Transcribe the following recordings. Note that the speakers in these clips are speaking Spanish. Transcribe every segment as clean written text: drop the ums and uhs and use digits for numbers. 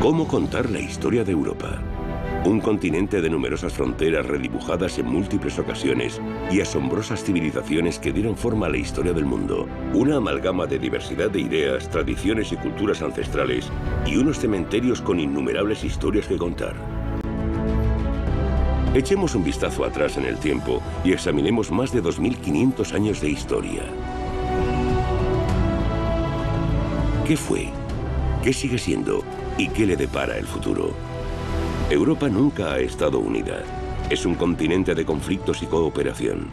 ¿Cómo contar la historia de Europa? Un continente de numerosas fronteras redibujadas en múltiples ocasiones y asombrosas civilizaciones que dieron forma a la historia del mundo. Una amalgama de diversidad de ideas, tradiciones y culturas ancestrales y unos cementerios con innumerables historias que contar. Echemos un vistazo atrás en el tiempo y examinemos más de 2500 años de historia. ¿Qué fue? ¿Qué sigue siendo? ¿Y qué le depara el futuro? Europa nunca ha estado unida. Es un continente de conflictos y cooperación.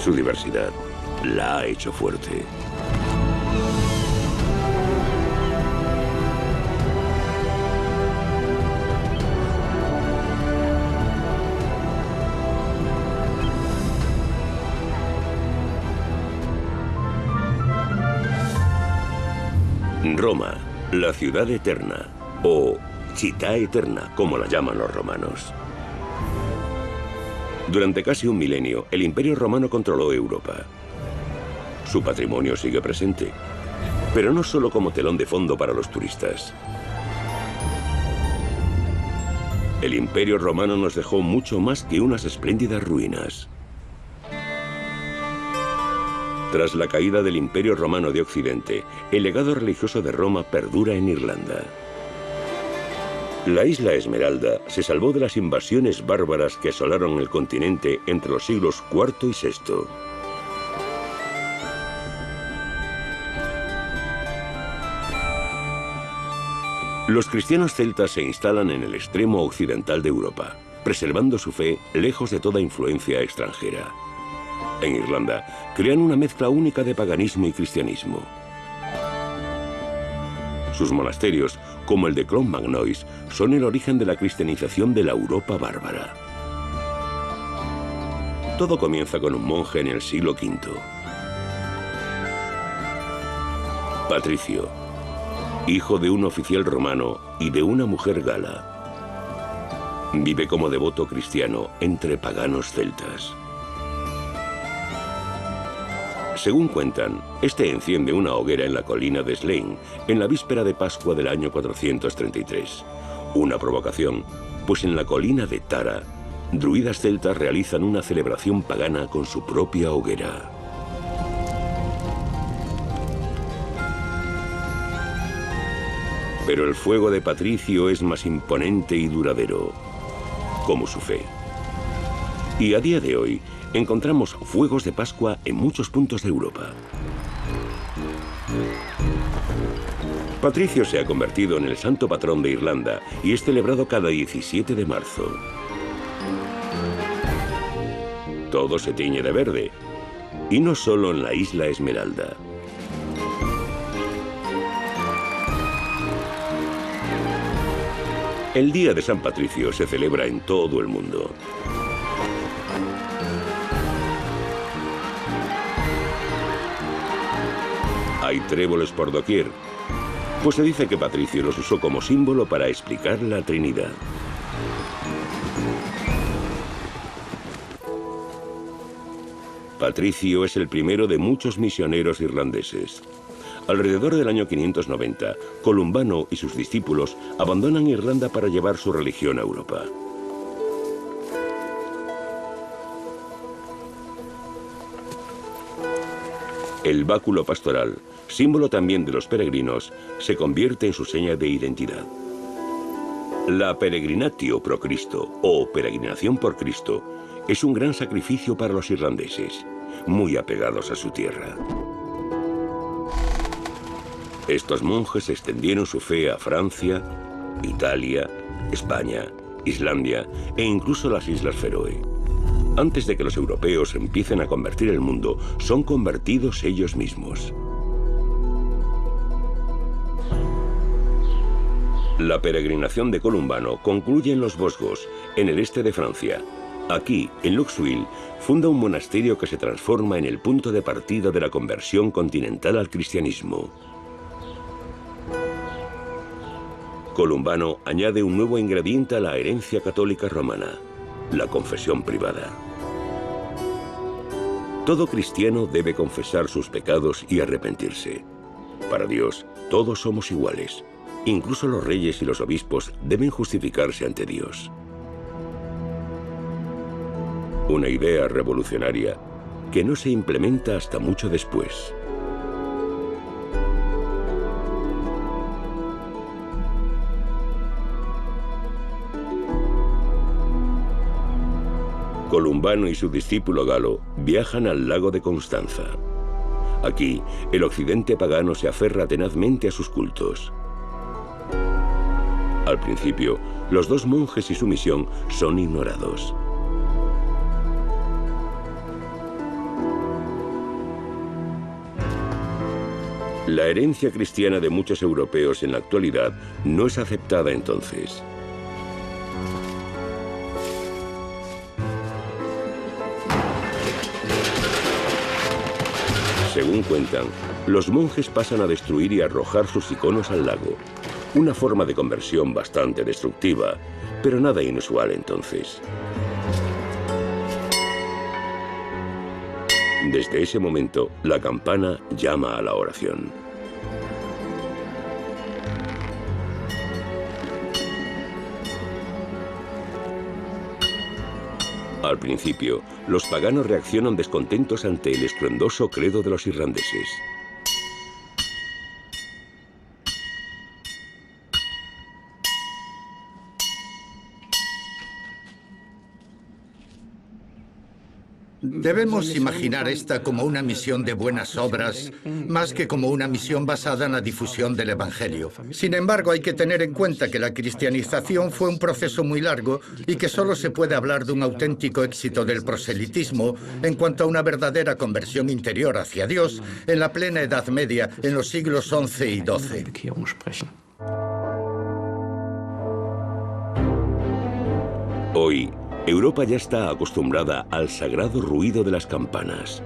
Su diversidad la ha hecho fuerte. Roma, la ciudad eterna, o Città Eterna, como la llaman los romanos. Durante casi un milenio, el Imperio Romano controló Europa. Su patrimonio sigue presente, pero no solo como telón de fondo para los turistas. El Imperio Romano nos dejó mucho más que unas espléndidas ruinas. Tras la caída del Imperio Romano de Occidente, el legado religioso de Roma perdura en Irlanda. La isla Esmeralda se salvó de las invasiones bárbaras que asolaron el continente entre los siglos IV y VI. Los cristianos celtas se instalan en el extremo occidental de Europa, preservando su fe lejos de toda influencia extranjera. En Irlanda, crean una mezcla única de paganismo y cristianismo. Sus monasterios, como el de Clonmacnoise, son el origen de la cristianización de la Europa bárbara. Todo comienza con un monje en el siglo V. Patricio, hijo de un oficial romano y de una mujer gala. Vive como devoto cristiano entre paganos celtas. Según cuentan, este enciende una hoguera en la colina de Slane, en la víspera de Pascua del año 433. Una provocación, pues en la colina de Tara, druidas celtas realizan una celebración pagana con su propia hoguera. Pero el fuego de Patricio es más imponente y duradero, como su fe. Y a día de hoy, encontramos fuegos de Pascua en muchos puntos de Europa. Patricio se ha convertido en el santo patrón de Irlanda y es celebrado cada 17 de marzo. Todo se tiñe de verde, y no solo en la isla Esmeralda. El Día de San Patricio se celebra en todo el mundo. Hay tréboles por doquier, pues se dice que Patricio los usó como símbolo para explicar la Trinidad. Patricio es el primero de muchos misioneros irlandeses. Alrededor del año 590, Columbano y sus discípulos abandonan Irlanda para llevar su religión a Europa. El báculo pastoral, símbolo también de los peregrinos, se convierte en su seña de identidad. La peregrinatio pro Cristo, o peregrinación por Cristo, es un gran sacrificio para los irlandeses, muy apegados a su tierra. Estos monjes extendieron su fe a Francia, Italia, España, Islandia e incluso las Islas Feroe. Antes de que los europeos empiecen a convertir el mundo, son convertidos ellos mismos. La peregrinación de Columbano concluye en los Vosgos, en el este de Francia. Aquí, en Luxeuil, funda un monasterio que se transforma en el punto de partida de la conversión continental al cristianismo. Columbano añade un nuevo ingrediente a la herencia católica romana: la confesión privada. Todo cristiano debe confesar sus pecados y arrepentirse. Para Dios, todos somos iguales. Incluso los reyes y los obispos deben justificarse ante Dios. Una idea revolucionaria que no se implementa hasta mucho después. Columbano y su discípulo Galo viajan al lago de Constanza. Aquí, el occidente pagano se aferra tenazmente a sus cultos. Al principio, los dos monjes y su misión son ignorados. La herencia cristiana de muchos europeos en la actualidad no es aceptada entonces. Según cuentan, los monjes pasan a destruir y arrojar sus iconos al lago. Una forma de conversión bastante destructiva, pero nada inusual entonces. Desde ese momento, la campana llama a la oración. Al principio, los paganos reaccionan descontentos ante el estruendoso credo de los irlandeses. Debemos imaginar esta como una misión de buenas obras, más que como una misión basada en la difusión del Evangelio. Sin embargo, hay que tener en cuenta que la cristianización fue un proceso muy largo y que solo se puede hablar de un auténtico éxito del proselitismo en cuanto a una verdadera conversión interior hacia Dios en la plena Edad Media, en los siglos XI y XII. Hoy, Europa ya está acostumbrada al sagrado ruido de las campanas.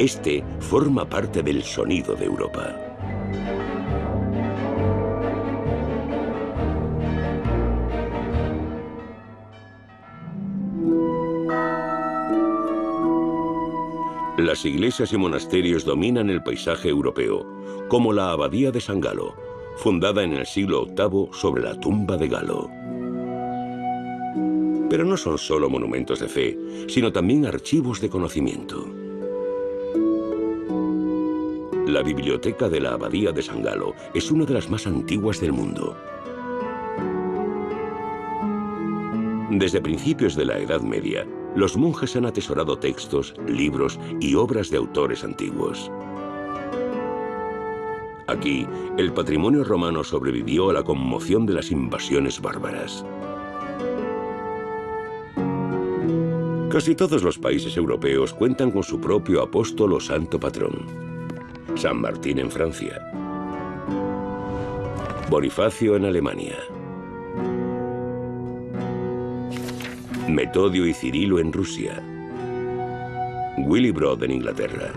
Este forma parte del sonido de Europa. Las iglesias y monasterios dominan el paisaje europeo, como la Abadía de San Galo, fundada en el siglo VIII sobre la tumba de Galo. Pero no son solo monumentos de fe, sino también archivos de conocimiento. La biblioteca de la Abadía de San Galo es una de las más antiguas del mundo. Desde principios de la Edad Media, los monjes han atesorado textos, libros y obras de autores antiguos. Aquí, el patrimonio romano sobrevivió a la conmoción de las invasiones bárbaras. Casi todos los países europeos cuentan con su propio apóstol o santo patrón. San Martín en Francia. Bonifacio en Alemania. Metodio y Cirilo en Rusia. Willibrord en Inglaterra.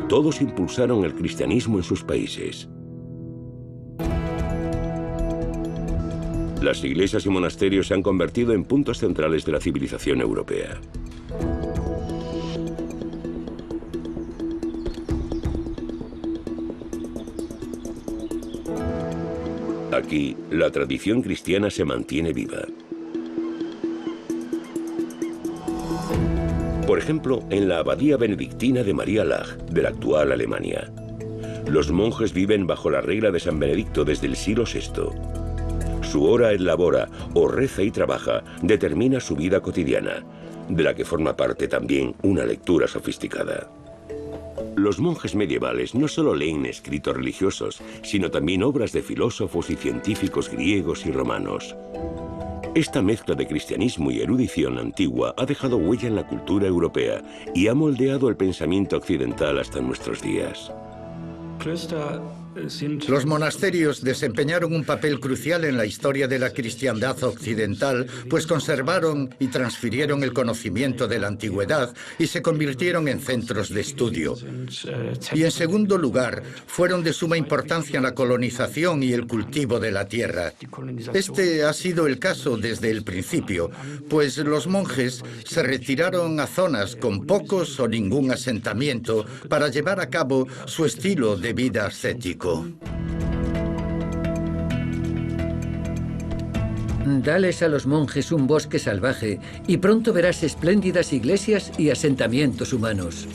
Todos impulsaron el cristianismo en sus países. Las iglesias y monasterios se han convertido en puntos centrales de la civilización europea. Aquí, la tradición cristiana se mantiene viva. Por ejemplo, en la abadía benedictina de María Laach, de la actual Alemania. Los monjes viven bajo la regla de San Benedicto desde el siglo VI. Su hora et labora, o reza y trabaja, determina su vida cotidiana, de la que forma parte también una lectura sofisticada. Los monjes medievales no solo leen escritos religiosos, sino también obras de filósofos y científicos griegos y romanos. Esta mezcla de cristianismo y erudición antigua ha dejado huella en la cultura europea y ha moldeado el pensamiento occidental hasta nuestros días. Los monasterios desempeñaron un papel crucial en la historia de la cristiandad occidental, pues conservaron y transfirieron el conocimiento de la antigüedad y se convirtieron en centros de estudio. Y en segundo lugar, fueron de suma importancia en la colonización y el cultivo de la tierra. Este ha sido el caso desde el principio, pues los monjes se retiraron a zonas con pocos o ningún asentamiento para llevar a cabo su estilo de vida ascético. Dales a los monjes un bosque salvaje y pronto verás espléndidas iglesias y asentamientos humanos.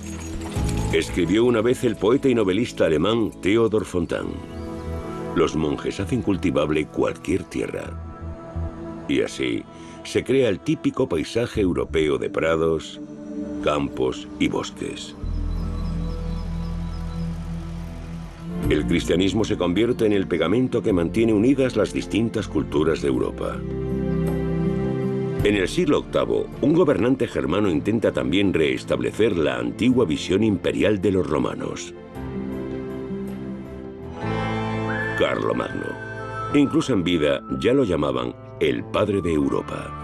Escribió una vez el poeta y novelista alemán Theodor Fontane. Los monjes hacen cultivable cualquier tierra. Y así se crea el típico paisaje europeo de prados, campos y bosques. El cristianismo se convierte en el pegamento que mantiene unidas las distintas culturas de Europa. En el siglo VIII, un gobernante germano intenta también restablecer la antigua visión imperial de los romanos. Carlomagno. Incluso en vida ya lo llamaban el padre de Europa.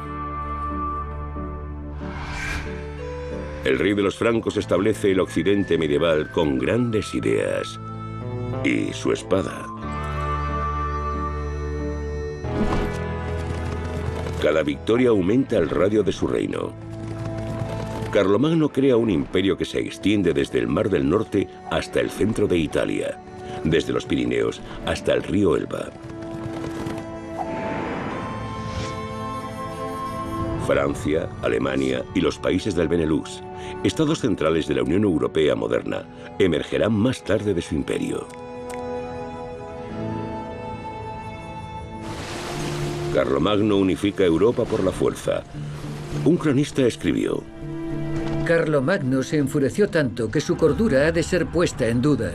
El rey de los francos establece el occidente medieval con grandes ideas y su espada. Cada victoria aumenta el radio de su reino. Carlomagno crea un imperio que se extiende desde el Mar del Norte hasta el centro de Italia, desde los Pirineos hasta el río Elba. Francia, Alemania y los países del Benelux, estados centrales de la Unión Europea moderna, emergerán más tarde de su imperio. Carlomagno unifica Europa por la fuerza. Un cronista escribió: Carlomagno se enfureció tanto que su cordura ha de ser puesta en duda.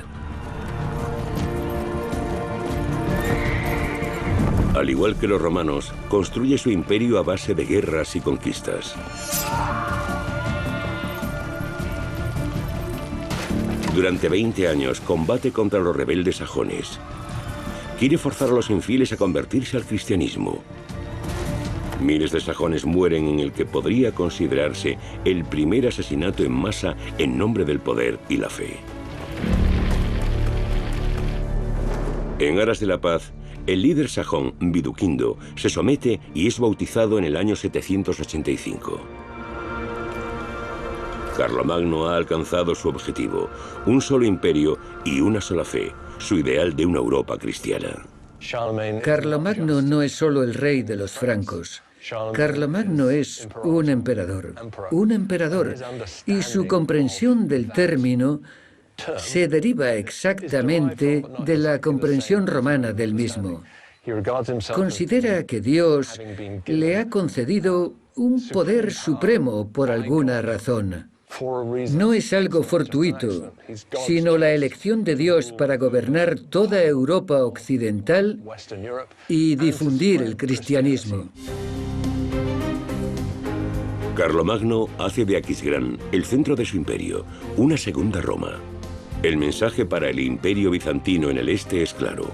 Al igual que los romanos, construye su imperio a base de guerras y conquistas. Durante 20 años combate contra los rebeldes sajones. Quiere forzar a los infieles a convertirse al cristianismo. Miles de sajones mueren en el que podría considerarse el primer asesinato en masa en nombre del poder y la fe. En aras de la paz, el líder sajón, Viduquindo, se somete y es bautizado en el año 785. Carlomagno ha alcanzado su objetivo, un solo imperio y una sola fe, su ideal de una Europa cristiana. Carlomagno no es solo el rey de los francos. Carlomagno es un emperador, y su comprensión del término se deriva exactamente de la comprensión romana del mismo. Considera que Dios le ha concedido un poder supremo por alguna razón. No es algo fortuito, sino la elección de Dios para gobernar toda Europa occidental y difundir el cristianismo. Carlomagno hace de Aquisgrán el centro de su imperio, una segunda Roma. El mensaje para el imperio bizantino en el este es claro.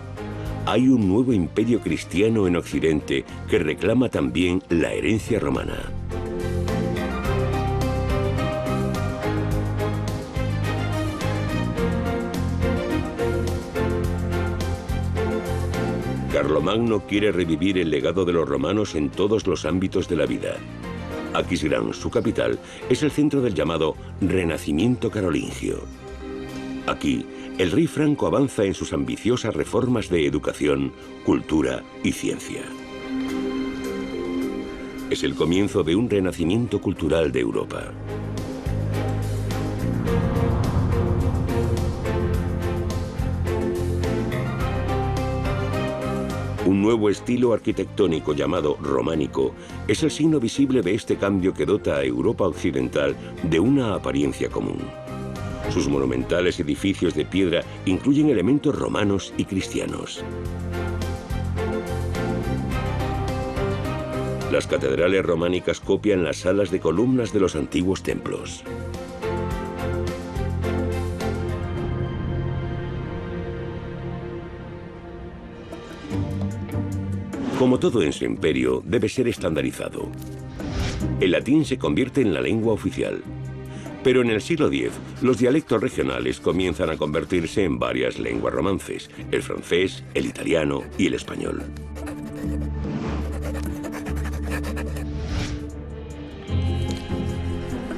Hay un nuevo imperio cristiano en Occidente que reclama también la herencia romana. Carlomagno quiere revivir el legado de los romanos en todos los ámbitos de la vida. Aquisgrán, su capital, es el centro del llamado Renacimiento carolingio. Aquí, el rey franco avanza en sus ambiciosas reformas de educación, cultura y ciencia. Es el comienzo de un renacimiento cultural de Europa. Un nuevo estilo arquitectónico llamado románico es el signo visible de este cambio que dota a Europa occidental de una apariencia común. Sus monumentales edificios de piedra incluyen elementos romanos y cristianos. Las catedrales románicas copian las salas de columnas de los antiguos templos. Como todo en su imperio, debe ser estandarizado. El latín se convierte en la lengua oficial. Pero en el siglo X, los dialectos regionales comienzan a convertirse en varias lenguas romances: el francés, el italiano y el español.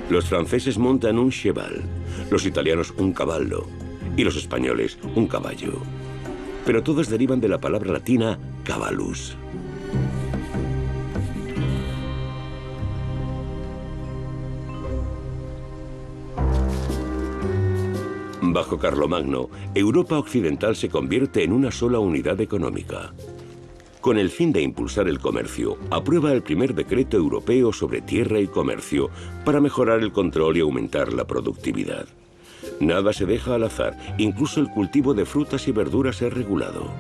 Los franceses montan un cheval, los italianos un cavallo y los españoles un caballo. Pero todos derivan de la palabra latina cavallus. Bajo Carlomagno, Europa occidental se convierte en una sola unidad económica. Con el fin de impulsar el comercio, aprueba el primer decreto europeo sobre tierra y comercio para mejorar el control y aumentar la productividad. Nada se deja al azar, incluso el cultivo de frutas y verduras es regulado.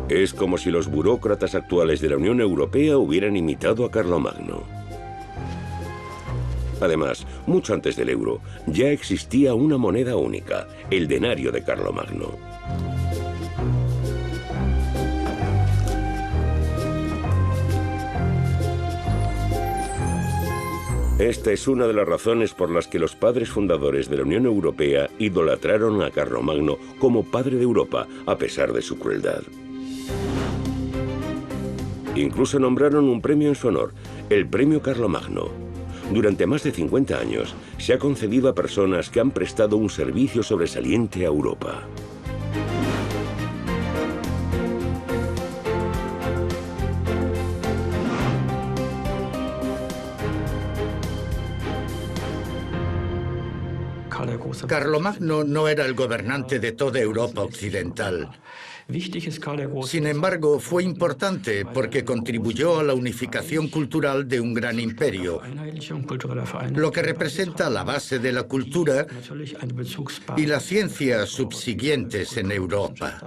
Es como si los burócratas actuales de la Unión Europea hubieran imitado a Carlomagno. Además, mucho antes del euro, ya existía una moneda única, el denario de Carlomagno. Esta es una de las razones por las que los padres fundadores de la Unión Europea idolatraron a Carlomagno como padre de Europa, a pesar de su crueldad. Incluso nombraron un premio en su honor, el Premio Carlomagno. Durante más de 50 años se ha concedido a personas que han prestado un servicio sobresaliente a Europa. Carlomagno no era el gobernante de toda Europa occidental. Sin embargo, fue importante porque contribuyó a la unificación cultural de un gran imperio, lo que representa la base de la cultura y la ciencia subsiguientes en Europa.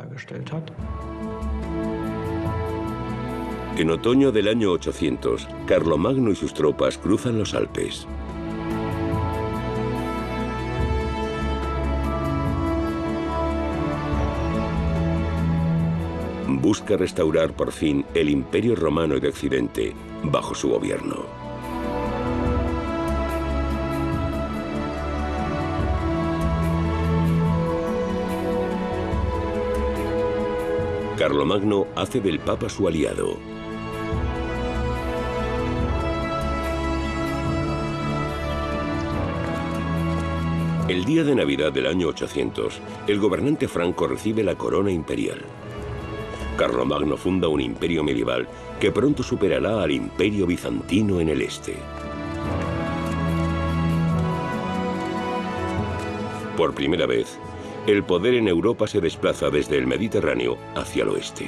En otoño del año 800, Carlomagno y sus tropas cruzan los Alpes. Busca restaurar por fin el Imperio Romano de Occidente bajo su gobierno. Carlomagno hace del Papa su aliado. El día de Navidad del año 800, el gobernante franco recibe la corona imperial. Carlomagno funda un imperio medieval que pronto superará al imperio bizantino en el este. Por primera vez, el poder en Europa se desplaza desde el Mediterráneo hacia el oeste.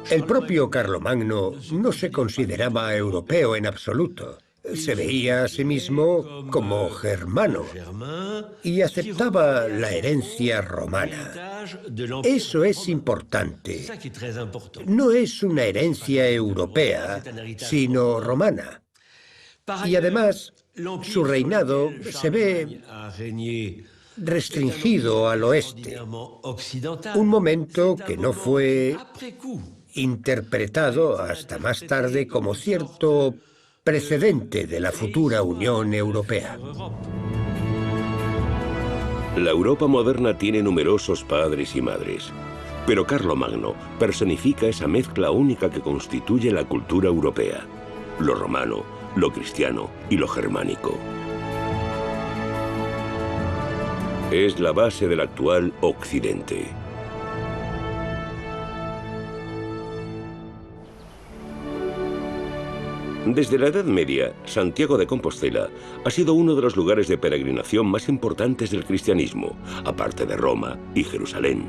El propio Carlomagno no se consideraba europeo en absoluto. Se veía a sí mismo como germano y aceptaba la herencia romana. Eso es importante. No es una herencia europea, sino romana. Y además, su reinado se ve restringido al oeste, un momento que no fue interpretado hasta más tarde como cierto precedente de la futura Unión Europea. La Europa moderna tiene numerosos padres y madres, pero Carlomagno personifica esa mezcla única que constituye la cultura europea: lo romano, lo cristiano y lo germánico. Es la base del actual Occidente. Desde la Edad Media, Santiago de Compostela ha sido uno de los lugares de peregrinación más importantes del cristianismo, aparte de Roma y Jerusalén.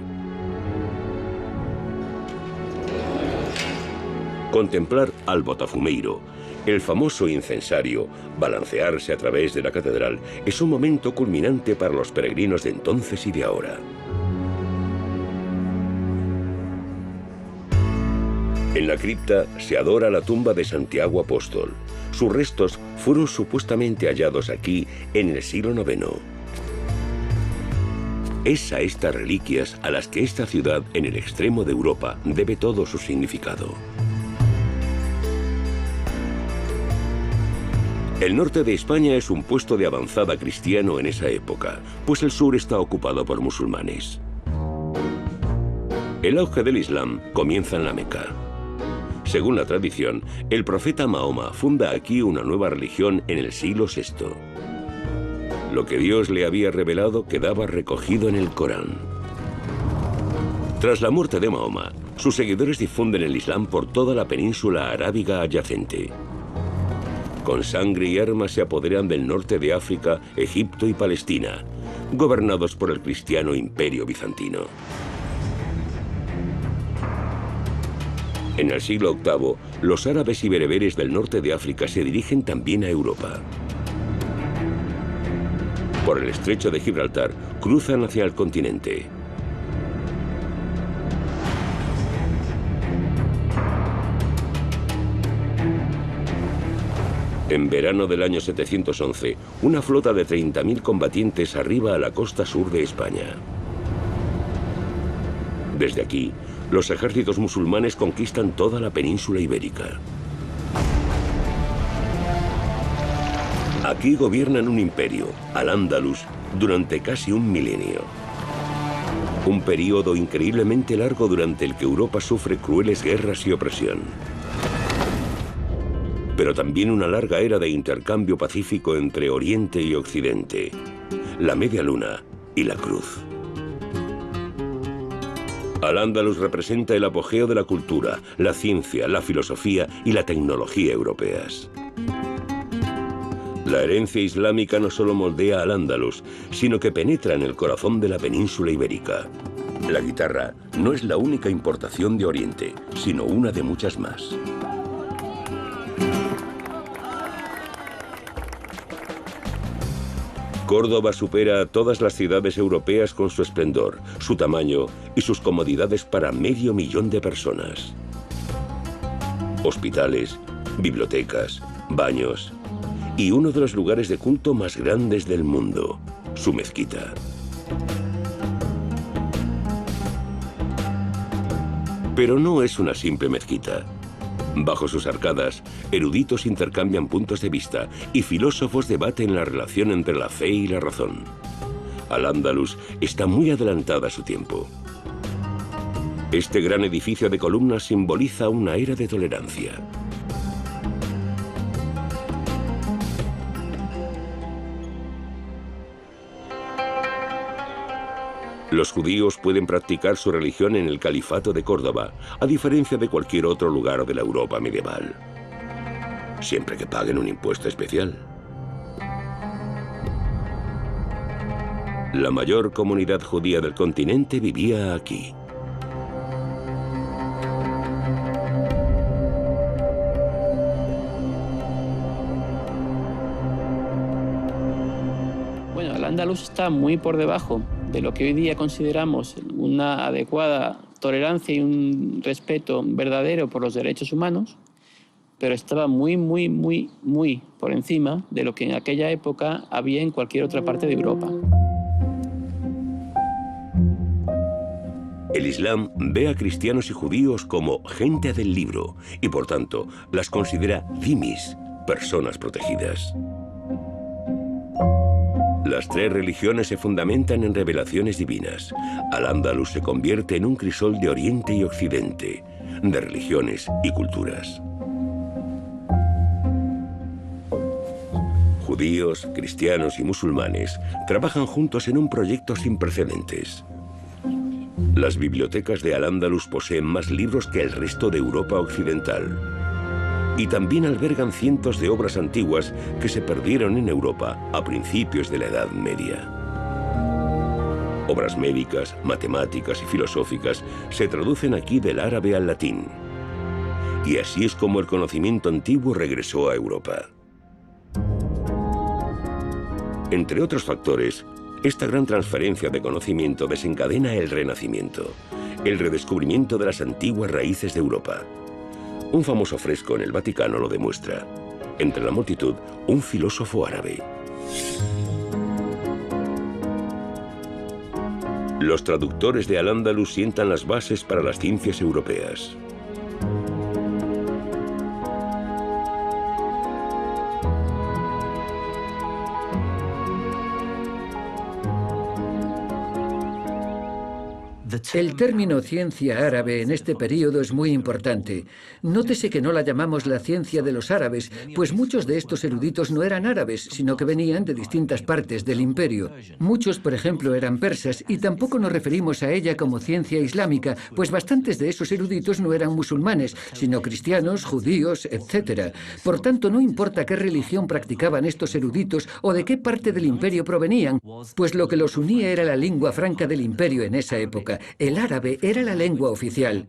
Contemplar al Botafumeiro, el famoso incensario, balancearse a través de la catedral, es un momento culminante para los peregrinos de entonces y de ahora. En la cripta se adora la tumba de Santiago Apóstol. Sus restos fueron supuestamente hallados aquí en el siglo IX. Es a estas reliquias a las que esta ciudad en el extremo de Europa debe todo su significado. El norte de España es un puesto de avanzada cristiano en esa época, pues el sur está ocupado por musulmanes. El auge del Islam comienza en la Meca. Según la tradición, el profeta Mahoma funda aquí una nueva religión en el siglo VI. Lo que Dios le había revelado quedaba recogido en el Corán. Tras la muerte de Mahoma, Sus seguidores difunden el Islam por toda la península arábiga adyacente. Con sangre y armas se apoderan del norte de África, Egipto y Palestina, gobernados por el cristiano Imperio Bizantino. En el siglo VIII, los árabes y bereberes del norte de África se dirigen también a Europa. Por el estrecho de Gibraltar, cruzan hacia el continente. En verano del año 711, una flota de 30.000 combatientes arriba a la costa sur de España. Desde aquí, los ejércitos musulmanes conquistan toda la península ibérica. Aquí gobiernan un imperio, Al-Ándalus, durante casi un milenio. Un período increíblemente largo durante el que Europa sufre crueles guerras y opresión. Pero también una larga era de intercambio pacífico entre Oriente y Occidente, la Media Luna y la Cruz. Al-Ándalus representa el apogeo de la cultura, la ciencia, la filosofía y la tecnología europeas. La herencia islámica no solo moldea Al-Ándalus, sino que penetra en el corazón de la península ibérica. La guitarra no es la única importación de Oriente, sino una de muchas más. Córdoba supera a todas las ciudades europeas con su esplendor, su tamaño y sus comodidades para 500.000 de personas. Hospitales, bibliotecas, baños y uno de los lugares de culto más grandes del mundo, su mezquita. Pero no es una simple mezquita. Bajo sus arcadas, eruditos intercambian puntos de vista y filósofos debaten la relación entre la fe y la razón. Al-Ándalus está muy adelantada a su tiempo. Este gran edificio de columnas simboliza una era de tolerancia. Los judíos pueden practicar su religión en el Califato de Córdoba, a diferencia de cualquier otro lugar de la Europa medieval, siempre que paguen un impuesto especial. La mayor comunidad judía del continente vivía aquí. Bueno, Al-Ándalus está muy por debajo de lo que hoy día consideramos una adecuada tolerancia y un respeto verdadero por los derechos humanos, pero estaba muy por encima de lo que en aquella época había en cualquier otra parte de Europa. El Islam ve a cristianos y judíos como gente del libro y, por tanto, las considera dhimis, personas protegidas. Las tres religiones se fundamentan en revelaciones divinas. Al-Ándalus se convierte en un crisol de Oriente y Occidente, de religiones y culturas. Judíos, cristianos y musulmanes trabajan juntos en un proyecto sin precedentes. Las bibliotecas de Al-Ándalus poseen más libros que el resto de Europa occidental. Y también albergan cientos de obras antiguas que se perdieron en Europa a principios de la Edad Media. Obras médicas, matemáticas y filosóficas se traducen aquí del árabe al latín. Y así es como el conocimiento antiguo regresó a Europa. Entre otros factores, esta gran transferencia de conocimiento desencadena el Renacimiento, el redescubrimiento de las antiguas raíces de Europa. Un famoso fresco en el Vaticano lo demuestra. Entre la multitud, un filósofo árabe. Los traductores de Al-Ándalus sientan las bases para las ciencias europeas. El término ciencia árabe en este periodo es muy importante. Nótese que no la llamamos la ciencia de los árabes, pues muchos de estos eruditos no eran árabes, sino que venían de distintas partes del imperio. Muchos, por ejemplo, eran persas, y tampoco nos referimos a ella como ciencia islámica, pues bastantes de esos eruditos no eran musulmanes, sino cristianos, judíos, etc. Por tanto, no importa qué religión practicaban estos eruditos o de qué parte del imperio provenían, pues lo que los unía era la lengua franca del imperio en esa época. El árabe era la lengua oficial.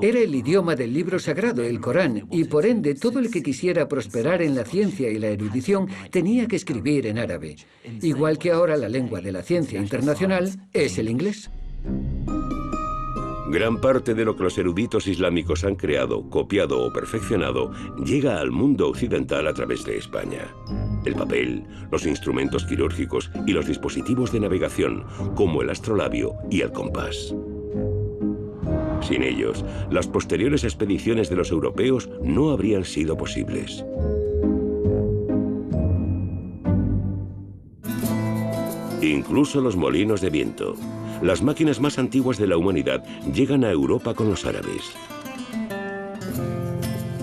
Era el idioma del libro sagrado, el Corán, y por ende todo el que quisiera prosperar en la ciencia y la erudición tenía que escribir en árabe. Igual que ahora la lengua de la ciencia internacional es el inglés. Gran parte de lo que los eruditos islámicos han creado, copiado o perfeccionado llega al mundo occidental a través de España. El papel, los instrumentos quirúrgicos y los dispositivos de navegación, como el astrolabio y el compás. Sin ellos, las posteriores expediciones de los europeos no habrían sido posibles. Incluso los molinos de viento. Las máquinas más antiguas de la humanidad llegan a Europa con los árabes.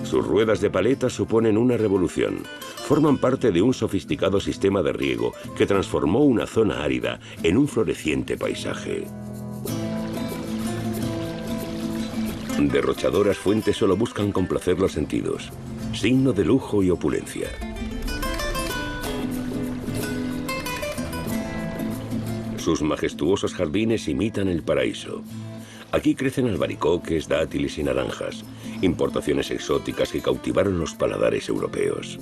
Sus ruedas de paleta suponen una revolución. Forman parte de un sofisticado sistema de riego que transformó una zona árida en un floreciente paisaje. Derrochadoras fuentes solo buscan complacer los sentidos, signo de lujo y opulencia. Sus majestuosos jardines imitan el paraíso. Aquí crecen albaricoques, dátiles y naranjas, importaciones exóticas que cautivaron los paladares europeos.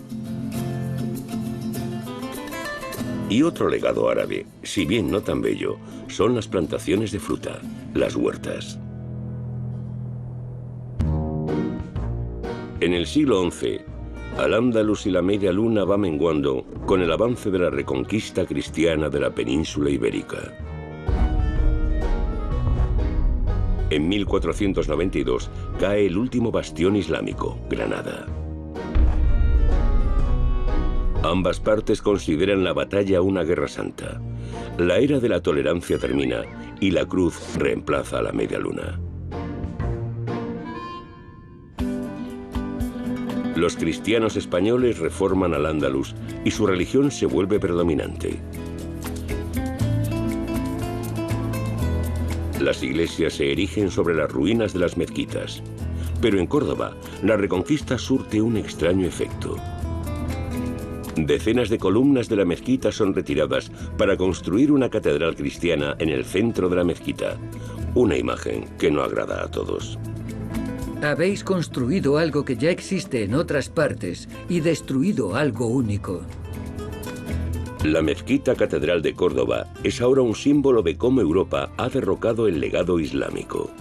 Y otro legado árabe, si bien no tan bello, son las plantaciones de fruta, las huertas. En el siglo XI, Al-Ándalus y la Media Luna va menguando con el avance de la reconquista cristiana de la península ibérica. En 1492 cae el último bastión islámico, Granada. Ambas partes consideran la batalla una guerra santa. La era de la tolerancia termina y la cruz reemplaza a la Media Luna. Los cristianos españoles reforman Al-Ándalus y su religión se vuelve predominante. Las iglesias se erigen sobre las ruinas de las mezquitas, pero en Córdoba la reconquista surte un extraño efecto. Decenas de columnas de la mezquita son retiradas para construir una catedral cristiana en el centro de la mezquita, una imagen que no agrada a todos. Habéis construido algo que ya existe en otras partes y destruido algo único. La mezquita catedral de Córdoba es ahora un símbolo de cómo Europa ha derrocado el legado islámico.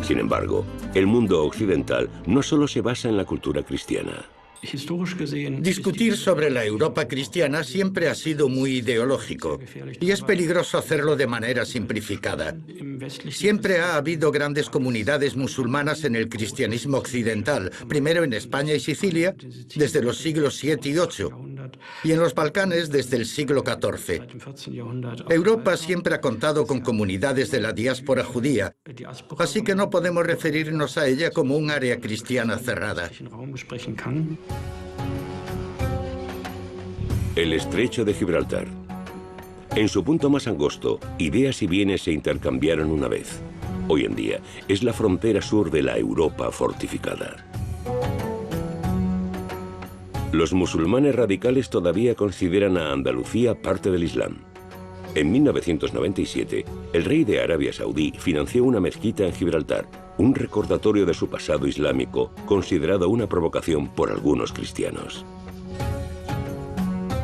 Sin embargo, el mundo occidental no solo se basa en la cultura cristiana. Discutir sobre la Europa cristiana siempre ha sido muy ideológico y es peligroso hacerlo de manera simplificada. Siempre ha habido grandes comunidades musulmanas en el cristianismo occidental, primero en España y Sicilia desde los siglos VII y VIII y en los Balcanes desde el siglo XIV. Europa siempre ha contado con comunidades de la diáspora judía, así que no podemos referirnos a ella como un área cristiana cerrada. El estrecho de Gibraltar. En su punto más angosto, ideas y bienes se intercambiaron una vez. Hoy en día es la frontera sur de la Europa fortificada. Los musulmanes radicales todavía consideran a Andalucía parte del Islam. En 1997, el rey de Arabia Saudí financió una mezquita en Gibraltar, un recordatorio de su pasado islámico, considerado una provocación por algunos cristianos.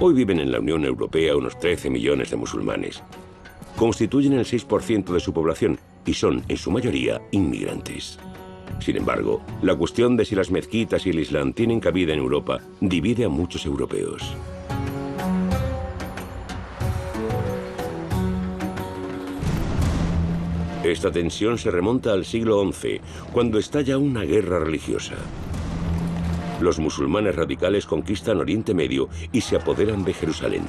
Hoy viven en la Unión Europea unos 13 millones de musulmanes. Constituyen el 6% de su población y son, en su mayoría, inmigrantes. Sin embargo, la cuestión de si las mezquitas y el Islam tienen cabida en Europa divide a muchos europeos. Esta tensión se remonta al siglo XI, cuando estalla una guerra religiosa. Los musulmanes radicales conquistan Oriente Medio y se apoderan de Jerusalén.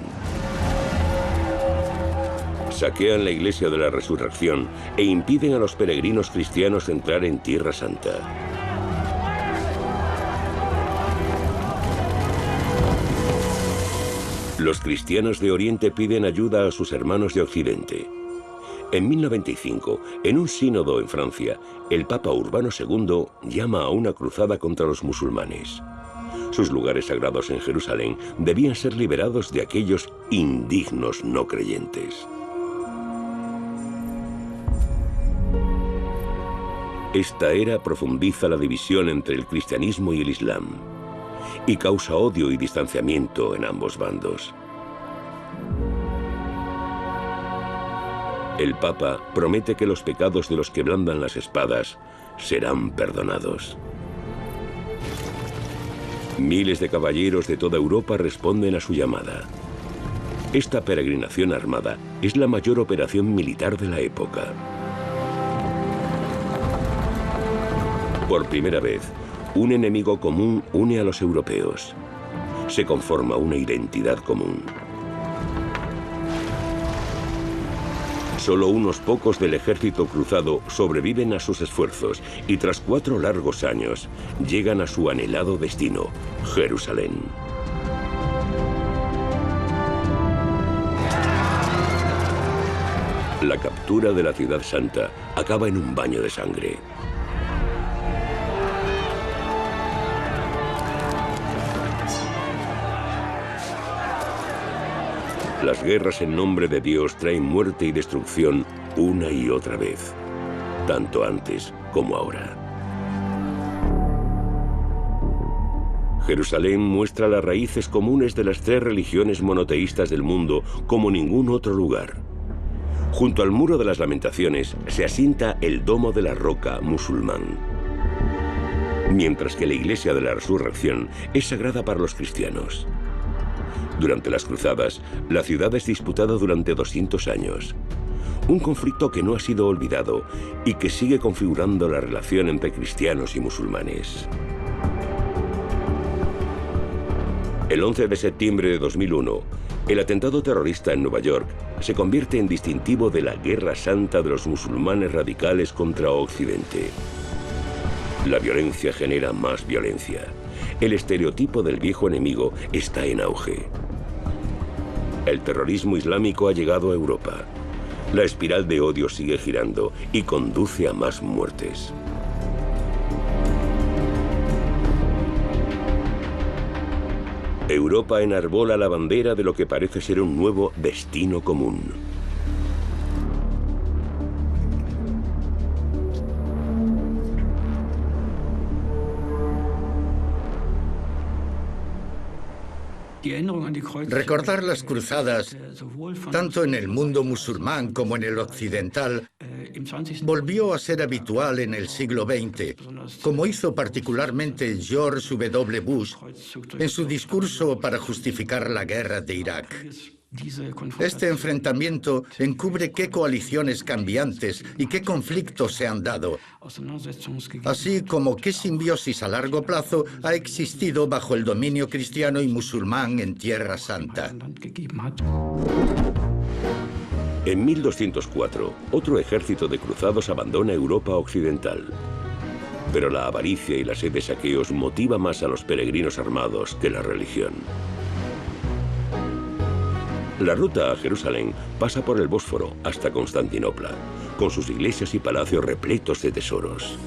Saquean la Iglesia de la Resurrección e impiden a los peregrinos cristianos entrar en Tierra Santa. Los cristianos de Oriente piden ayuda a sus hermanos de Occidente. En 1095, en un sínodo en Francia, el Papa Urbano II llama a una cruzada contra los musulmanes. Sus lugares sagrados en Jerusalén debían ser liberados de aquellos indignos no creyentes. Esta era profundiza la división entre el cristianismo y el islam y causa odio y distanciamiento en ambos bandos. El Papa promete que los pecados de los que blandan las espadas serán perdonados. Miles de caballeros de toda Europa responden a su llamada. Esta peregrinación armada es la mayor operación militar de la época. Por primera vez, un enemigo común une a los europeos. Se conforma una identidad común. Solo unos pocos del ejército cruzado sobreviven a sus esfuerzos y tras 4 largos años llegan a su anhelado destino, Jerusalén. La captura de la Ciudad Santa acaba en un baño de sangre. Las guerras en nombre de Dios traen muerte y destrucción una y otra vez, tanto antes como ahora. Jerusalén muestra las raíces comunes de las 3 religiones monoteístas del mundo como ningún otro lugar. Junto al Muro de las Lamentaciones se asienta el Domo de la Roca musulmán, mientras que la Iglesia de la Resurrección es sagrada para los cristianos. Durante las cruzadas, la ciudad es disputada durante 200 años. Un conflicto que no ha sido olvidado y que sigue configurando la relación entre cristianos y musulmanes. El 11 de septiembre de 2001, el atentado terrorista en Nueva York se convierte en distintivo de la Guerra Santa de los musulmanes radicales contra Occidente. La violencia genera más violencia. El estereotipo del viejo enemigo está en auge. El terrorismo islámico ha llegado a Europa. La espiral de odio sigue girando y conduce a más muertes. Europa enarbola la bandera de lo que parece ser un nuevo destino común. Recordar las cruzadas, tanto en el mundo musulmán como en el occidental, volvió a ser habitual en el siglo XX, como hizo particularmente George W. Bush en su discurso para justificar la guerra de Irak. Este enfrentamiento encubre qué coaliciones cambiantes y qué conflictos se han dado, así como qué simbiosis a largo plazo ha existido bajo el dominio cristiano y musulmán en Tierra Santa. En 1204, otro ejército de cruzados abandona Europa occidental. Pero la avaricia y la sed de saqueos motiva más a los peregrinos armados que la religión. La ruta a Jerusalén pasa por el Bósforo hasta Constantinopla, con sus iglesias y palacios repletos de tesoros.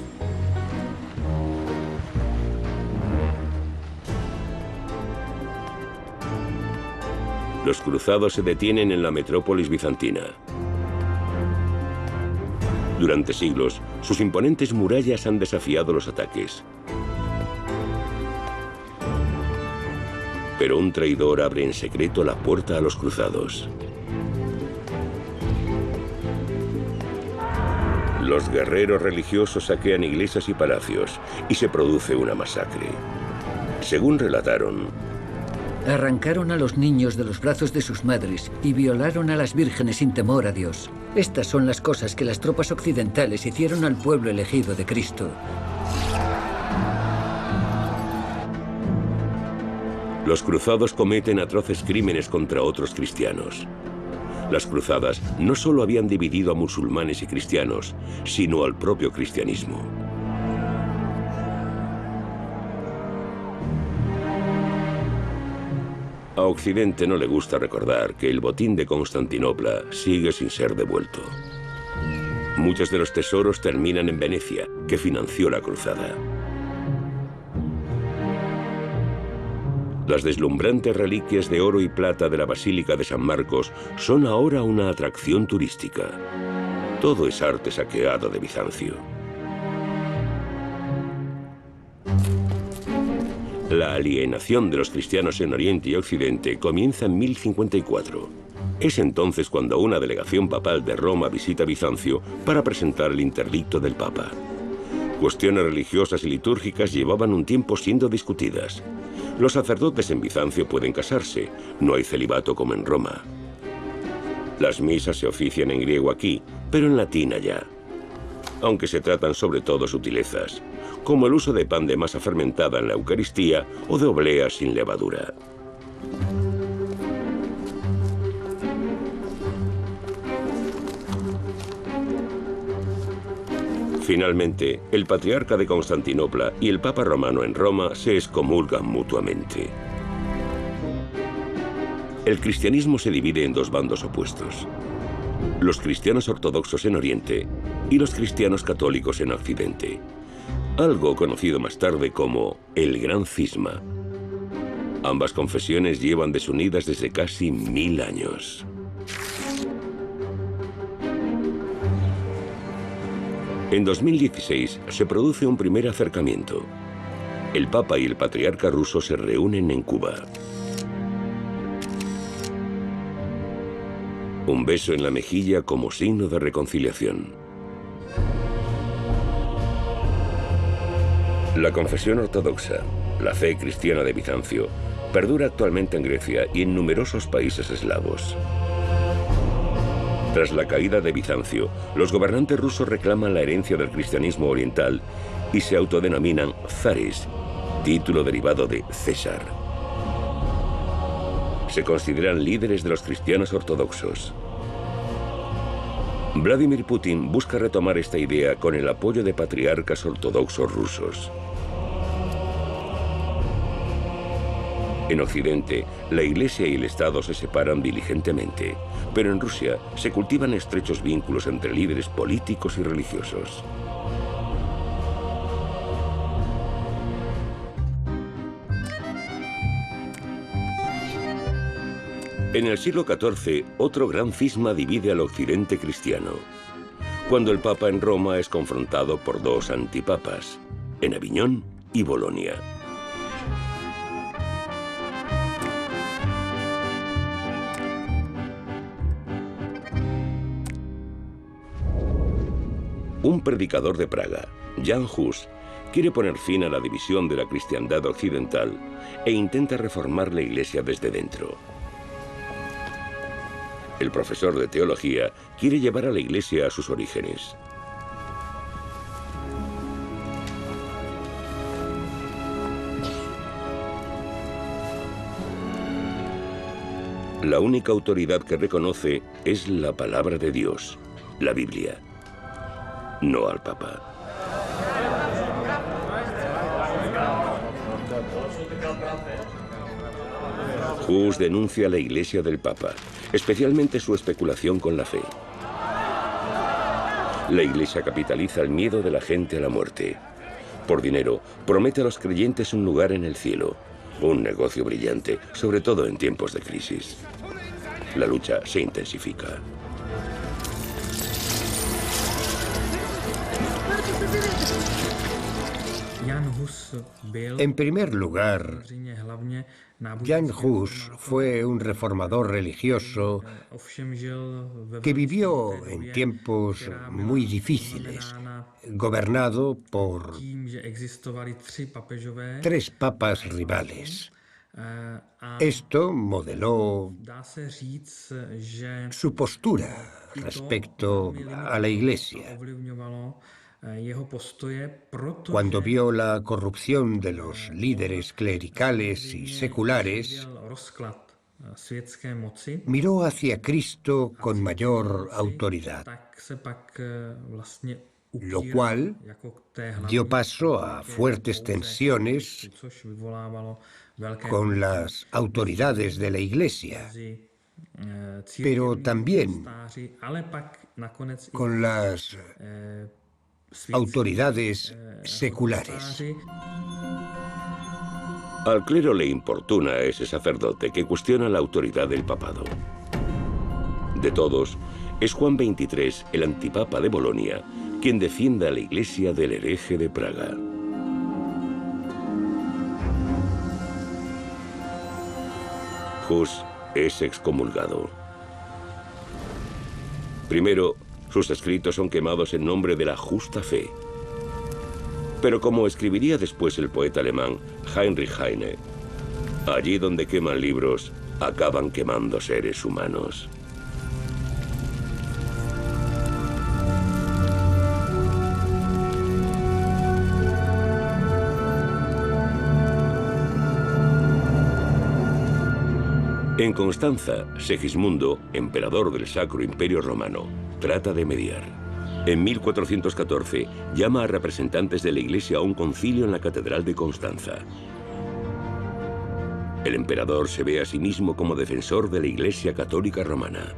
Los cruzados se detienen en la metrópolis bizantina. Durante siglos, sus imponentes murallas han desafiado los ataques. Pero un traidor abre en secreto la puerta a los cruzados. Los guerreros religiosos saquean iglesias y palacios y se produce una masacre. Según relataron, arrancaron a los niños de los brazos de sus madres y violaron a las vírgenes sin temor a Dios. Estas son las cosas que las tropas occidentales hicieron al pueblo elegido de Cristo. los cruzados cometen atroces crímenes contra otros cristianos. Las cruzadas no solo habían dividido a musulmanes y cristianos, sino al propio cristianismo. A Occidente no le gusta recordar que el botín de Constantinopla sigue sin ser devuelto. Muchos de los tesoros terminan en Venecia, que financió la cruzada. Las deslumbrantes reliquias de oro y plata de la Basílica de San Marcos son ahora una atracción turística. Todo es arte saqueado de Bizancio. La alienación de los cristianos en Oriente y Occidente comienza en 1054. Es entonces cuando una delegación papal de Roma visita Bizancio para presentar el interdicto del Papa. Cuestiones religiosas y litúrgicas llevaban un tiempo siendo discutidas. Los sacerdotes en Bizancio pueden casarse, no hay celibato como en Roma. Las misas se ofician en griego aquí, pero en latín allá. Aunque se tratan sobre todo sutilezas, como el uso de pan de masa fermentada en la Eucaristía o de obleas sin levadura. Finalmente, el patriarca de Constantinopla y el Papa romano en Roma se excomulgan mutuamente. El cristianismo se divide en dos bandos opuestos: los cristianos ortodoxos en Oriente y los cristianos católicos en Occidente, algo conocido más tarde como el Gran Cisma. Ambas confesiones llevan desunidas desde casi 1000 años. En 2016 se produce un primer acercamiento. El Papa y el patriarca ruso se reúnen en Cuba. Un beso en la mejilla como signo de reconciliación. La confesión ortodoxa, la fe cristiana de Bizancio, perdura actualmente en Grecia y en numerosos países eslavos. Tras la caída de Bizancio, los gobernantes rusos reclaman la herencia del cristianismo oriental y se autodenominan zares, título derivado de César. Se consideran líderes de los cristianos ortodoxos. Vladimir Putin busca retomar esta idea con el apoyo de patriarcas ortodoxos rusos. En Occidente, la Iglesia y el Estado se separan diligentemente, pero en Rusia se cultivan estrechos vínculos entre líderes políticos y religiosos. En el siglo XIV, otro gran cisma divide al occidente cristiano, cuando el Papa en Roma es confrontado por dos antipapas, en Aviñón y Bolonia. Un predicador de Praga, Jan Hus, quiere poner fin a la división de la cristiandad occidental e intenta reformar la Iglesia desde dentro. El profesor de teología quiere llevar a la Iglesia a sus orígenes. La única autoridad que reconoce es la palabra de Dios, la Biblia, no al Papa. Hus denuncia a la Iglesia del Papa, especialmente su especulación con la fe. La Iglesia capitaliza el miedo de la gente a la muerte. Por dinero, promete a los creyentes un lugar en el cielo. Un negocio brillante, sobre todo en tiempos de crisis. La lucha se intensifica. En primer lugar, Jan Hus fue un reformador religioso que vivió en tiempos muy difíciles, gobernado por 3 papas rivales. Esto modeló su postura respecto a la Iglesia. Cuando vio la corrupción de los líderes clericales y seculares, miró hacia Cristo con mayor autoridad, lo cual dio paso a fuertes tensiones con las autoridades de la Iglesia, pero también con las autoridades seculares. Al clero le importuna a ese sacerdote que cuestiona la autoridad del papado. De todos, es Juan XXIII, el antipapa de Bolonia, quien defiende a la Iglesia del hereje de Praga. Hus es excomulgado. Primero, sus escritos son quemados en nombre de la justa fe. Pero como escribiría después el poeta alemán Heinrich Heine, allí donde queman libros, acaban quemando seres humanos. En Constanza, Segismundo, emperador del Sacro Imperio Romano, trata de mediar. En 1414 llama a representantes de la Iglesia a un concilio en la Catedral de Constanza. El emperador se ve a sí mismo como defensor de la Iglesia Católica Romana.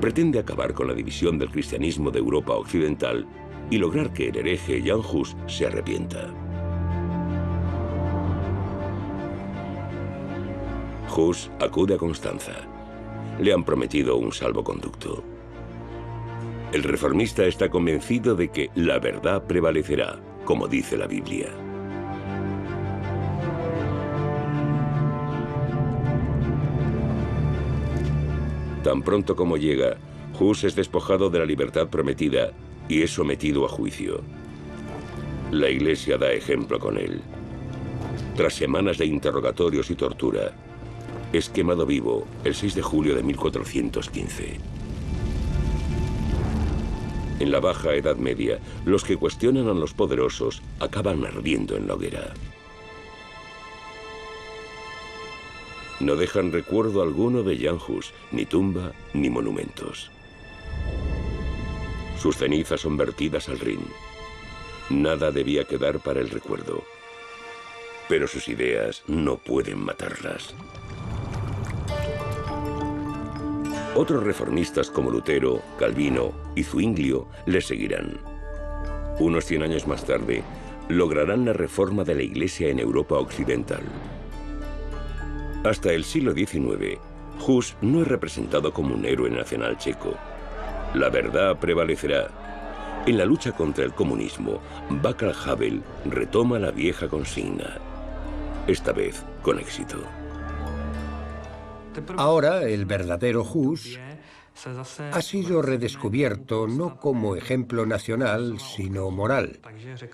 Pretende acabar con la división del cristianismo de Europa Occidental y lograr que el hereje Jan Hus se arrepienta. Hus acude a Constanza. Le han prometido un salvoconducto. El reformista está convencido de que la verdad prevalecerá, como dice la Biblia. Tan pronto como llega, Hus es despojado de la libertad prometida y es sometido a juicio. La Iglesia da ejemplo con él. Tras semanas de interrogatorios y tortura, es quemado vivo el 6 de julio de 1415. En la Baja Edad Media, los que cuestionan a los poderosos acaban ardiendo en la hoguera. No dejan recuerdo alguno de Jan Hus, ni tumba ni monumentos. Sus cenizas son vertidas al Rin. Nada debía quedar para el recuerdo. Pero sus ideas no pueden matarlas. Otros reformistas como Lutero, Calvino y Zuinglio le seguirán. Unos 100 años más tarde, lograrán la reforma de la Iglesia en Europa Occidental. Hasta el siglo XIX, Hus no es representado como un héroe nacional checo. La verdad prevalecerá. En la lucha contra el comunismo, Václav Havel retoma la vieja consigna. Esta vez con éxito. Ahora, el verdadero Hus ha sido redescubierto no como ejemplo nacional, sino moral.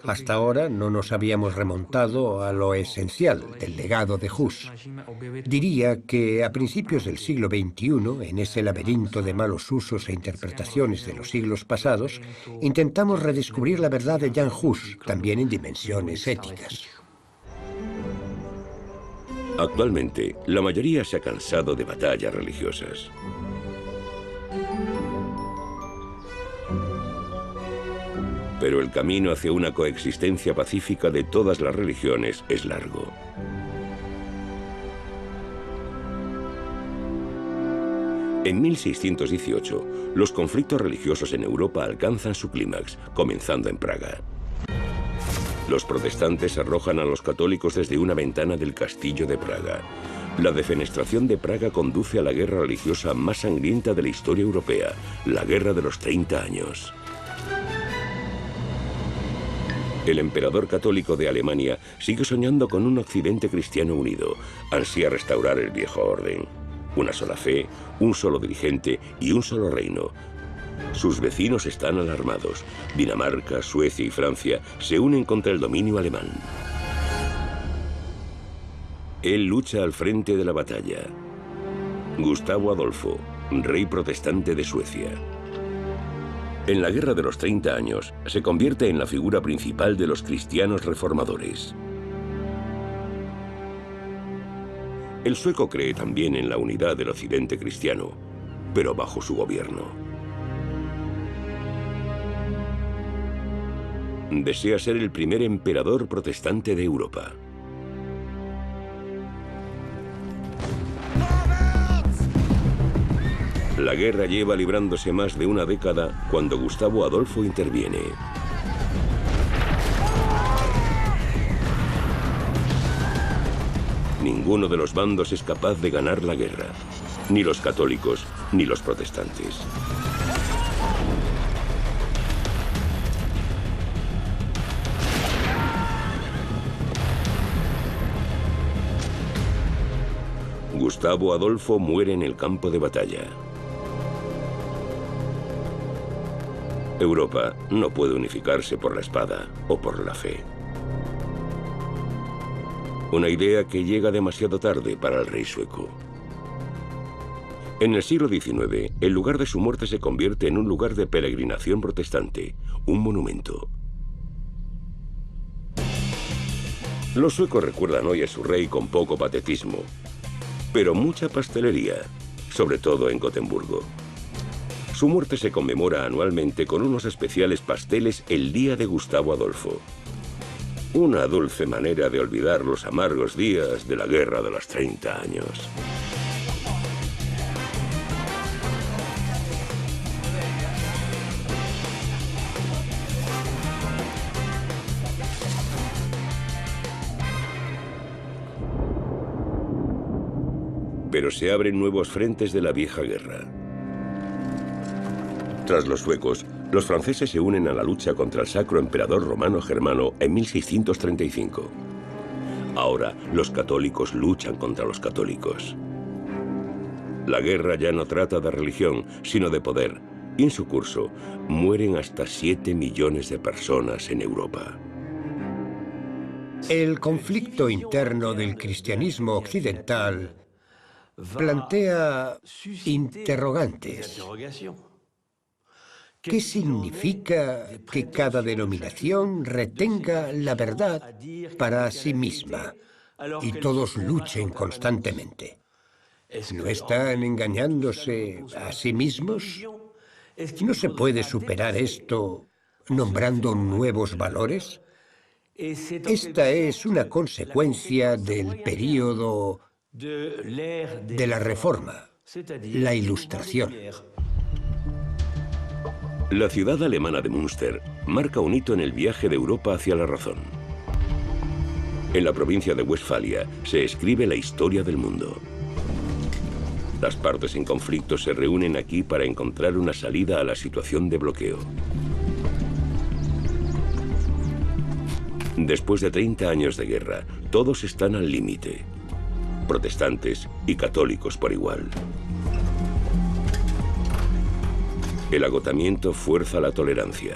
Hasta ahora no nos habíamos remontado a lo esencial del legado de Hus. Diría que a principios del siglo XXI, en ese laberinto de malos usos e interpretaciones de los siglos pasados, intentamos redescubrir la verdad de Jan Hus, también en dimensiones éticas. Actualmente, la mayoría se ha cansado de batallas religiosas. Pero el camino hacia una coexistencia pacífica de todas las religiones es largo. En 1618, los conflictos religiosos en Europa alcanzan su clímax, comenzando en Praga. Los protestantes arrojan a los católicos desde una ventana del castillo de Praga. La defenestración de Praga conduce a la guerra religiosa más sangrienta de la historia europea, la Guerra de los 30 años. El emperador católico de Alemania sigue soñando con un occidente cristiano unido, ansía restaurar el viejo orden. Una sola fe, un solo dirigente y un solo reino. Sus vecinos están alarmados. Dinamarca, Suecia y Francia se unen contra el dominio alemán. Él lucha al frente de la batalla. Gustavo Adolfo, rey protestante de Suecia. En la Guerra de los 30 años, se convierte en la figura principal de los cristianos reformadores. El sueco cree también en la unidad del occidente cristiano, pero bajo su gobierno. Desea ser el primer emperador protestante de Europa. La guerra lleva librándose más de una década cuando Gustavo Adolfo interviene. Ninguno de los bandos es capaz de ganar la guerra, ni los católicos ni los protestantes. Gustavo Adolfo muere en el campo de batalla. Europa no puede unificarse por la espada o por la fe. Una idea que llega demasiado tarde para el rey sueco. En el siglo XIX, el lugar de su muerte se convierte en un lugar de peregrinación protestante, un monumento. Los suecos recuerdan hoy a su rey con poco patetismo, pero mucha pastelería, sobre todo en Gotemburgo. Su muerte se conmemora anualmente con unos especiales pasteles el día de Gustavo Adolfo. Una dulce manera de olvidar los amargos días de la Guerra de los 30 años. Pero se abren nuevos frentes de la vieja guerra. Tras los suecos, los franceses se unen a la lucha contra el Sacro Emperador Romano Germano en 1635. Ahora, los católicos luchan contra los católicos. La guerra ya no trata de religión, sino de poder, y en su curso mueren hasta 7 millones de personas en Europa. El conflicto interno del cristianismo occidental plantea interrogantes. ¿Qué significa que cada denominación retenga la verdad para sí misma y todos luchen constantemente? ¿No están engañándose a sí mismos? ¿No se puede superar esto nombrando nuevos valores? Esta es una consecuencia del período de la Reforma, la Ilustración. La ciudad alemana de Münster marca un hito en el viaje de Europa hacia la razón. En la provincia de Westfalia se escribe la historia del mundo. Las partes en conflicto se reúnen aquí para encontrar una salida a la situación de bloqueo. Después de 30 años de guerra, todos están al límite. Protestantes y católicos por igual. El agotamiento fuerza la tolerancia.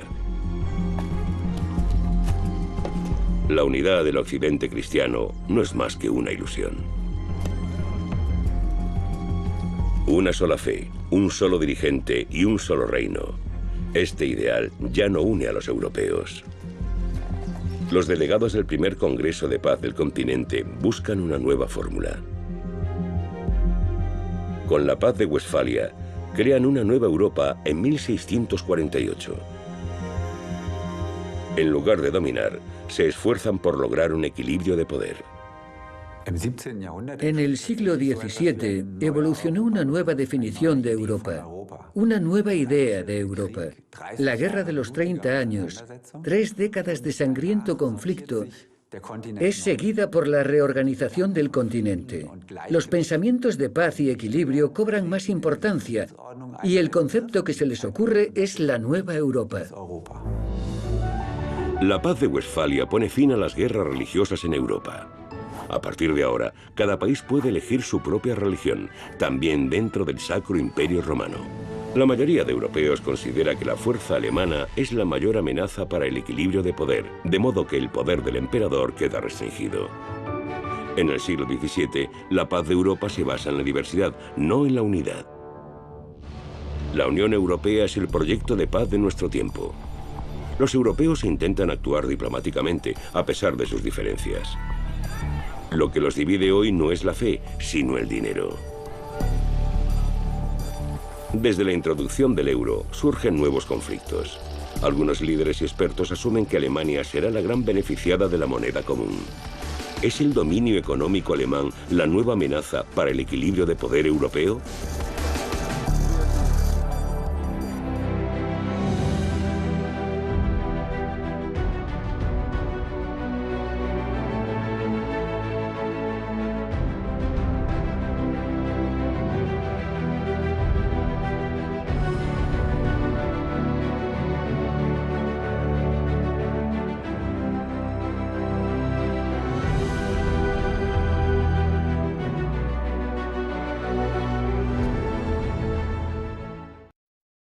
La unidad del occidente cristiano no es más que una ilusión. Una sola fe, un solo dirigente y un solo reino. Este ideal ya no une a los europeos. Los delegados del primer Congreso de Paz del continente buscan una nueva fórmula. Con la Paz de Westfalia, crean una nueva Europa en 1648. En lugar de dominar, se esfuerzan por lograr un equilibrio de poder. En el siglo XVII evolucionó una nueva definición de Europa, una nueva idea de Europa. La Guerra de los 30 años, 3 décadas de sangriento conflicto, es seguida por la reorganización del continente. Los pensamientos de paz y equilibrio cobran más importancia y el concepto que se les ocurre es la nueva Europa. La Paz de Westfalia pone fin a las guerras religiosas en Europa. A partir de ahora, cada país puede elegir su propia religión, también dentro del Sacro Imperio Romano. La mayoría de europeos considera que la fuerza alemana es la mayor amenaza para el equilibrio de poder, de modo que el poder del emperador queda restringido. En el siglo XVII, la paz de Europa se basa en la diversidad, no en la unidad. La Unión Europea es el proyecto de paz de nuestro tiempo. Los europeos intentan actuar diplomáticamente, a pesar de sus diferencias. Lo que los divide hoy no es la fe, sino el dinero. Desde la introducción del euro surgen nuevos conflictos. Algunos líderes y expertos asumen que Alemania será la gran beneficiada de la moneda común. ¿Es el dominio económico alemán la nueva amenaza para el equilibrio de poder europeo?